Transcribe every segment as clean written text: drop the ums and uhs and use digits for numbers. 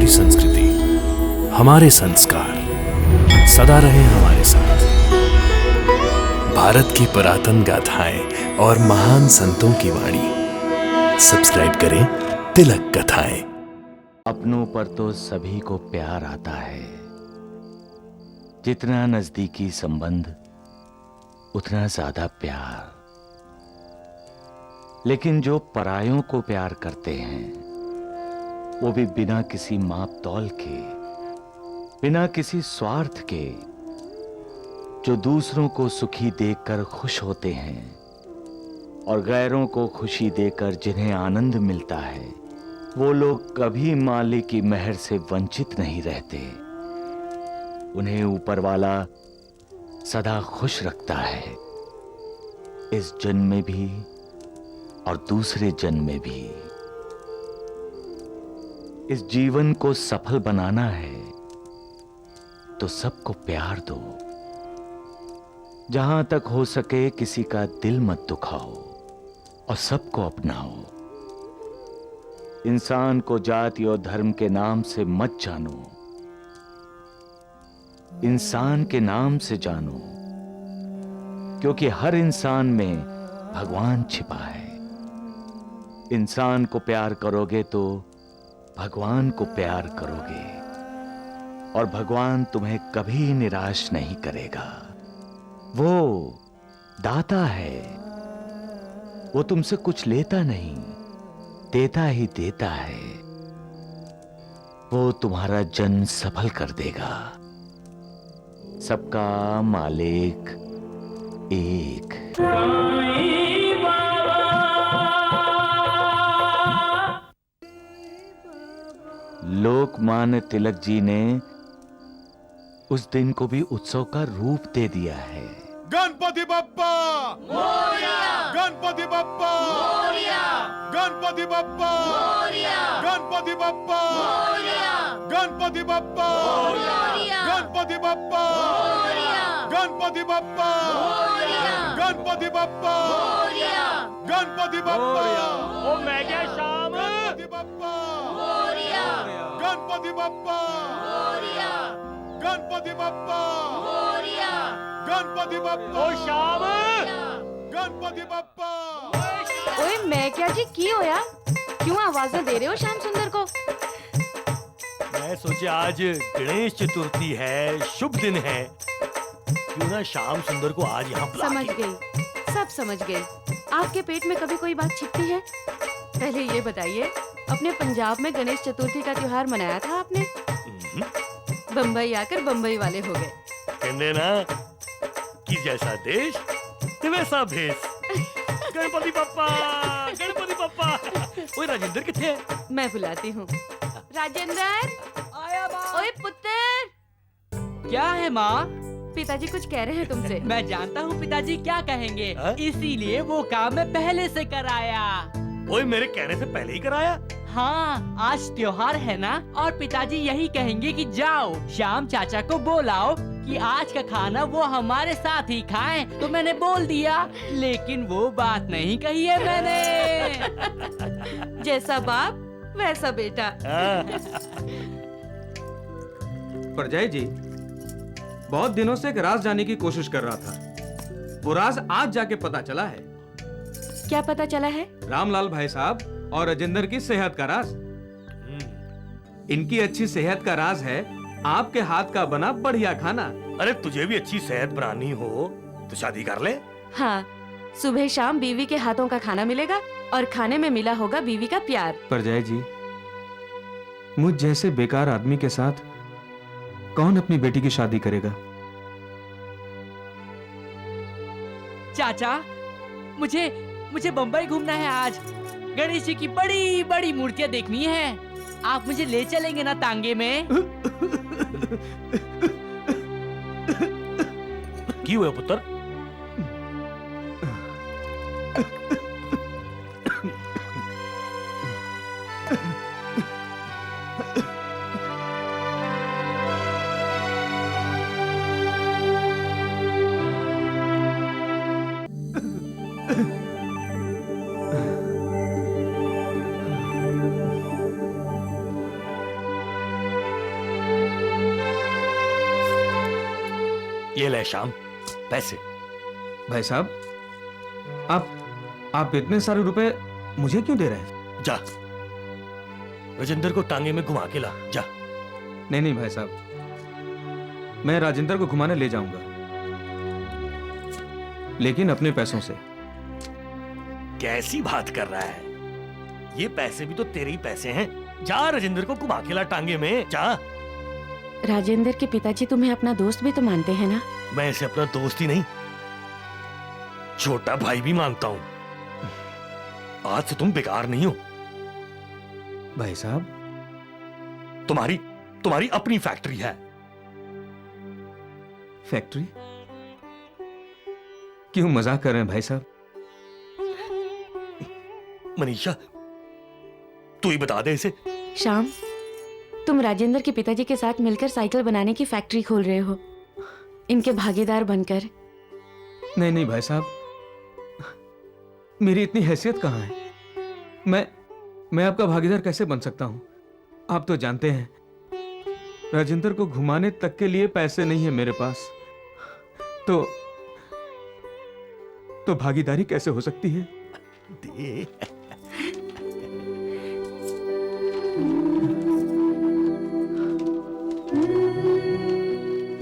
हमारी संस्कृति, हमारे संस्कार सदा रहे हमारे साथ। भारत की पुरातन गाथाएं और महान संतों की वाणी। सब्सक्राइब करें तिलक कथाएं। अपनों पर तो सभी को प्यार आता है, जितना नजदीकी संबंध उतना ज्यादा प्यार। लेकिन जो परायों को प्यार करते हैं, वो भी बिना किसी माप तौल के, बिना किसी स्वार्थ के, जो दूसरों को सुखी देखकर खुश होते हैं और गैरों को खुशी देकर जिन्हें आनंद मिलता है, वो लोग कभी मालिक की मेहर से वंचित नहीं रहते। उन्हें ऊपर वाला सदा खुश रखता है, इस जन्म में भी और दूसरे जन्म में भी। इस जीवन को सफल बनाना है तो सबको प्यार दो। जहां तक हो सके किसी का दिल मत दुखाओ और सबको अपनाओ। इंसान को जाति और धर्म के नाम से मत जानो, इंसान के नाम से जानो, क्योंकि हर इंसान में भगवान छिपा है। इंसान को प्यार करोगे तो भगवान को प्यार करोगे और भगवान तुम्हें कभी निराश नहीं करेगा। वो दाता है, वो तुमसे कुछ लेता नहीं, देता ही देता है। वो तुम्हारा जन्म सफल कर देगा। सबका मालिक एक। लोकमान्य तिलक जी ने उस दिन को भी उत्सव का रूप दे दिया है। गणपति बप्पा मोरया, गणपति बप्पा मोरया, गणपति बप्पा मोरया, गणपति बप्पा मोरया, गणपति बप्पा मोरया, गणपति बप्पा मोरया, गणपति बप्पा मोरया, गणपति बप्पा मोरया, गणपति बप्पा। ओ मैं क्या शाम, गणपति बप्पा मोरया, गणपति बप्पा मोरया, गणपति बप्पा मोरया, गणपति बप्पा। ओ शाम, गणपति बप्पा। ओए मैं क्या जी की हो यार, क्यों आवाजें दे रहे हो श्याम सुंदर को? मैं सोचे आज गणेश चतुर्थी है, शुभ दिन है, क्यों ना श्याम सुंदर को आज यहाँ बुला समझ के। गई, सब समझ गई। आपके पेट में कभी कोई बात छिपती है? पहले ये बताइए, अपने पंजाब में गणेश चतुर्थी का त्योहार मनाया था आपने? बम्बई आकर बम्बई वाले हो गए। कहने ना कि जैसा देश वैसा भेष। गणपति बप्पा, गणपति बप्पा। ओए राजेंद्र किथे है? मैं बुलाती हूँ। राजेंद्र, आया माँ। ओए पुत्र। क्या है माँ? पिताजी कुछ कह रहे हैं तुमसे। मैं जानता हूँ पिताजी क्या कहेंगे, हाँ? इसीलिए वो काम मैं पहले से कराया। ओए मेरे कहने से पहले ही कराया? हाँ, आज त्योहार है ना, और पिताजी यही कहेंगे कि जाओ श्याम चाचा को बोलाओ कि आज का खाना वो हमारे साथ ही खाएं। तो मैंने बोल दिया, लेकिन वो बात नहीं कही है मैंने। जैसा बाप वैसा बेटा। परजाई जी, बहुत दिनों से एक राज जानने की कोशिश कर रहा था। वो राज आज जाके पता चला है। क्या पता चला है? रामलाल भाई साहब और राजेंद्र की सेहत का राज। इनकी अच्छी सेहत का राज है आपके हाथ का बना बढ़िया खाना। अरे तुझे भी अच्छी सेहत बनानी हो तो शादी कर ले। हाँ, सुबह शाम बीवी के हाथों का खाना मिलेगा और खाने में मिला होगा बीवी का प्यार। परजाई जी, मुझ जैसे बेकार आदमी के साथ कौन अपनी बेटी की शादी करेगा? चाचा, मुझे बम्बई घूमना है आज। गणेश जी की बड़ी बड़ी मूर्तियाँ देखनी है। आप मुझे ले चलेंगे ना तांगे में? की हुआ पुत्र? ये ले श्याम, पैसे। भाई साहब, आप इतने सारे रुपए मुझे क्यों दे रहे हैं? जा, राजेंद्र को टांगे में घुमा के ला, जा। नहीं नहीं भाई साहब, मैं राजेंद्र को घुमाने ले जाऊंगा, लेकिन अपने पैसों से। कैसी बात कर रहा है? ये पैसे भी तो तेरे ही पैसे हैं। जा, राजेंद्र को घुमा के ला टांगे में, जा। राजेंद्र के पिताजी तुम्हें अपना दोस्त भी तो मानते हैं ना? मैं इसे अपना दोस्त ही नहीं, छोटा भाई भी मानता हूं। आज से तुम बेकार नहीं हो। भाई साहब, तुम्हारी अपनी फैक्ट्री है। फैक्ट्री? क्यों मजाक कर रहे हैं भाई साहब? मनीषा, तू ही बता दे इसे। श्याम, तुम राजेंद्र के पिताजी के साथ मिलकर साइकिल बनाने की फैक्ट्री खोल रहे हो, इनके भागीदार बनकर। नहीं नहीं भाई साहब, मेरी इतनी हैसियत कहां है? मैं आपका भागीदार कैसे बन सकता हूं? आप तो जानते हैं, राजेंद्र को घुमाने तक के लिए पैसे नहीं है मेरे पास। तो भागीदारी कैसे हो सकती है? दे।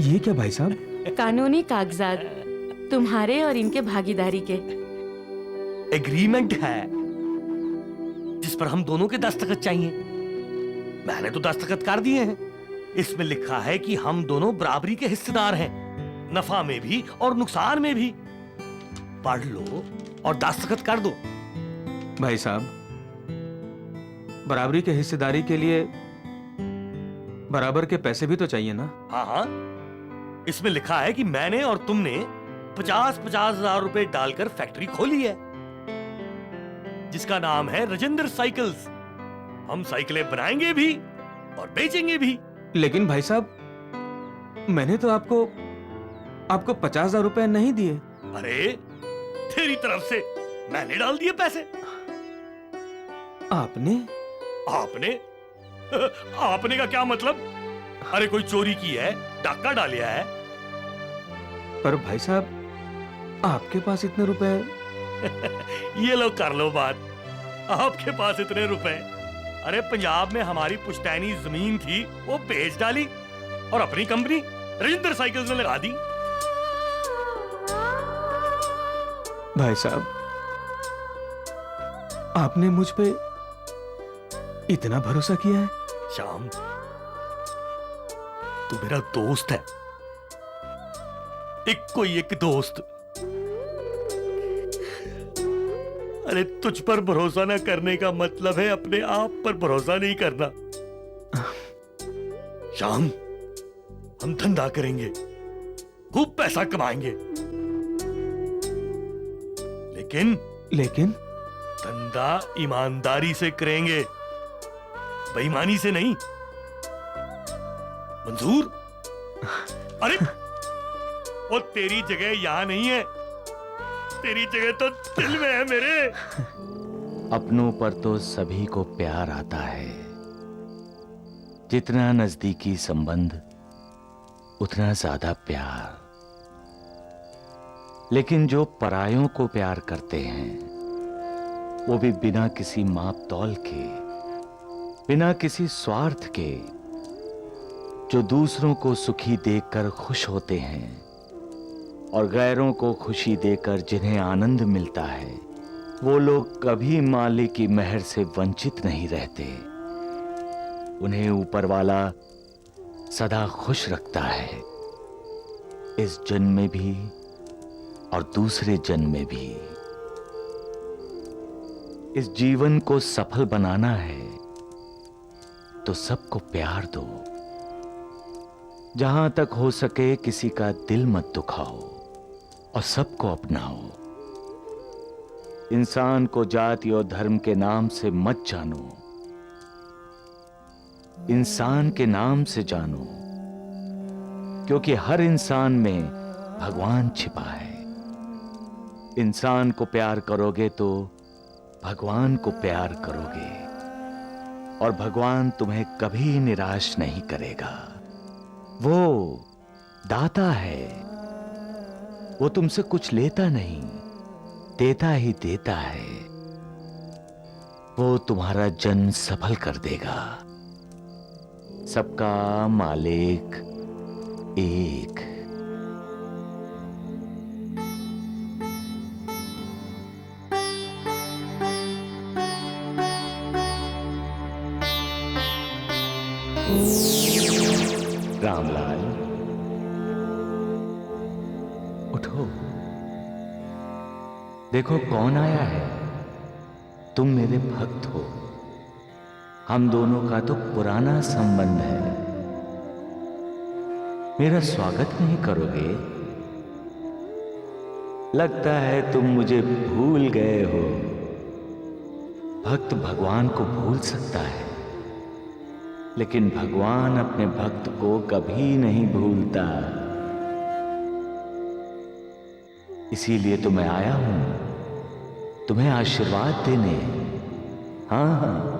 ये क्या भाई साहब? कानूनी कागजात, तुम्हारे और इनके भागीदारी के। एग्रीमेंट है जिस पर हम दोनों के दस्तखत चाहिए। मैंने तो दस्तखत कर दिए हैं। इसमें लिखा है कि हम दोनों बराबरी के हिस्सेदार हैं, नफा में भी और नुकसान में भी। पढ़ लो और दस्तखत कर दो। भाई साहब, बराबरी के हिस्सेदारी के लिए बराबर के पैसे भी तो चाहिए ना? हाँ हाँ, इसमें लिखा है कि मैंने और तुमने 50-50 हजार रुपए डालकर फैक्ट्री खोली है जिसका नाम है राजेंद्र साइकिल्स। हम साइकिलें बनाएंगे भी और बेचेंगे भी। लेकिन भाई साहब, मैंने तो आपको 50,000 रुपए नहीं दिए। अरे, तेरी तरफ से मैंने डाल दिए पैसे। आपने आपने का क्या मतलब? अरे, कोई चोरी की है, डाका डालिया है। पर भाई साहब, आपके पास इतने रुपए? ये लो, कर लो बात। आपके पास इतने रुपए? अरे, पंजाब में हमारी पुश्तैनी जमीन थी, वो बेच डाली और अपनी कंपनी राजेंद्र साइकिल्स में लगा दी। भाई साहब, आपने मुझ पे इतना भरोसा किया है? श्याम, तू मेरा दोस्त है, एक कोई एक दोस्त। अरे, तुझ पर भरोसा ना करने का मतलब है अपने आप पर भरोसा नहीं करना। श्याम, हम धंधा करेंगे, खूब पैसा कमाएंगे, लेकिन धंधा ईमानदारी से करेंगे, बेईमानी से नहीं। मंजूर? अरे, वो तेरी जगह यहां नहीं है, तेरी जगह तो दिल में है मेरे। अपनों पर तो सभी को प्यार आता है। जितना नजदीकी संबंध उतना ज्यादा प्यार। लेकिन जो परायों को प्यार करते हैं, वो भी बिना किसी माप तौल के, बिना किसी स्वार्थ के, जो दूसरों को सुखी देखकर खुश होते हैं और गैरों को खुशी देकर जिन्हें आनंद मिलता है, वो लोग कभी मालिक की मेहर से वंचित नहीं रहते। उन्हें ऊपर वाला सदा खुश रखता है, इस जन्म में भी और दूसरे जन्म में भी। इस जीवन को सफल बनाना है तो सबको प्यार दो। जहां तक हो सके किसी का दिल मत दुखाओ और सबको अपनाओ। इंसान को जाति और धर्म के नाम से मत जानो, इंसान के नाम से जानो, क्योंकि हर इंसान में भगवान छिपा है। इंसान को प्यार करोगे तो भगवान को प्यार करोगे और भगवान तुम्हें कभी निराश नहीं करेगा। वो दाता है, वो तुमसे कुछ लेता नहीं, देता ही देता है। वो तुम्हारा जन्म सफल कर देगा। सबका मालिक एक। रामलाल, उठो। देखो कौन आया है। तुम मेरे भक्त हो। हम दोनों का तो पुराना संबंध है। मेरा स्वागत नहीं करोगे? लगता है तुम मुझे भूल गए हो। भक्त भगवान को भूल सकता है, लेकिन भगवान अपने भक्त को कभी नहीं भूलता। इसीलिए तो मैं आया हूं, तुम्हें आशीर्वाद देने। हाँ,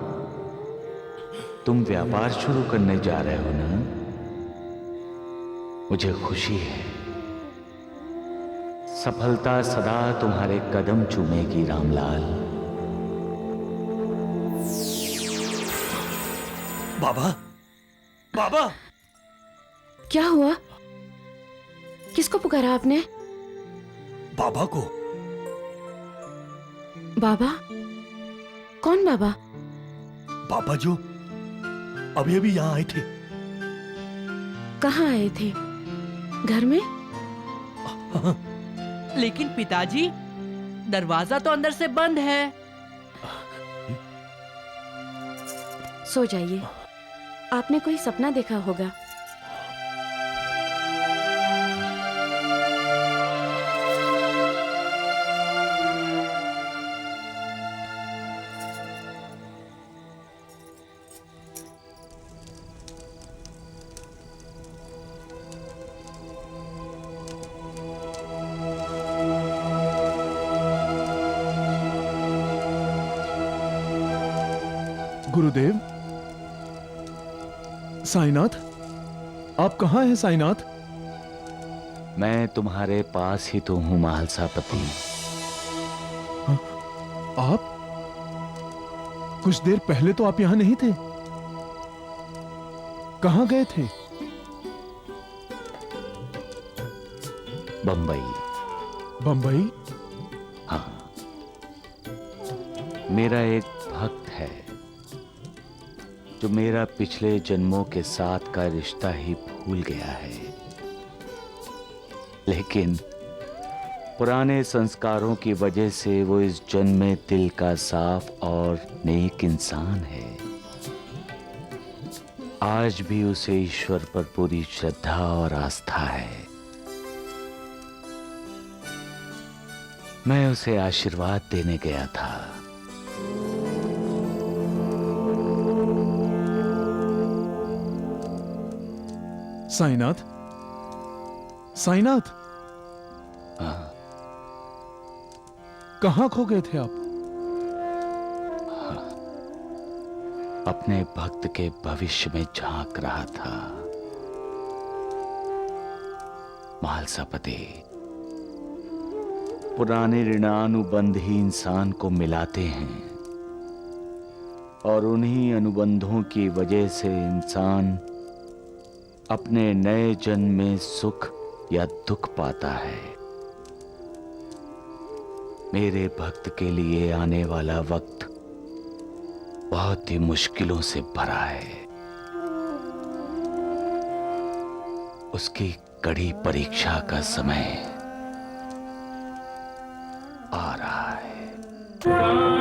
तुम व्यापार शुरू करने जा रहे हो ना? मुझे खुशी है। सफलता सदा तुम्हारे कदम चूमेगी रामलाल। बाबा, बाबा, क्या हुआ? किसको पुकारा आपने? बाबा को। बाबा? कौन बाबा? बाबा जो अभी अभी यहां आए थे। कहाँ आए थे? घर में? लेकिन पिताजी, दरवाजा तो अंदर से बंद है। सो जाइए। आपने कोई सपना देखा होगा। गुरुदेव, साईनाथ, आप कहाँ हैं साईनाथ? मैं तुम्हारे पास ही तो हूं महालसापति। आप? कुछ देर पहले तो आप यहां नहीं थे। कहाँ गए थे? बंबई। बंबई? हाँ, मेरा एक भक्त है जो मेरा पिछले जन्मों के साथ का रिश्ता ही भूल गया है, लेकिन पुराने संस्कारों की वजह से वो इस जन्म में दिल का साफ और नेक इंसान है। आज भी उसे ईश्वर पर पूरी श्रद्धा और आस्था है। मैं उसे आशीर्वाद देने गया था। साईनाथ, साईनाथ, हाँ, कहाँ खो गए थे आप? अपने भक्त के भविष्य में झांक रहा था। महालसापति, पुराने ऋणानुबंध ही इंसान को मिलाते हैं और उन्हीं अनुबंधों की वजह से इंसान अपने नए जन्म में सुख या दुख पाता है। मेरे भक्त के लिए आने वाला वक्त बहुत ही मुश्किलों से भरा है। उसकी कड़ी परीक्षा का समय आ रहा है।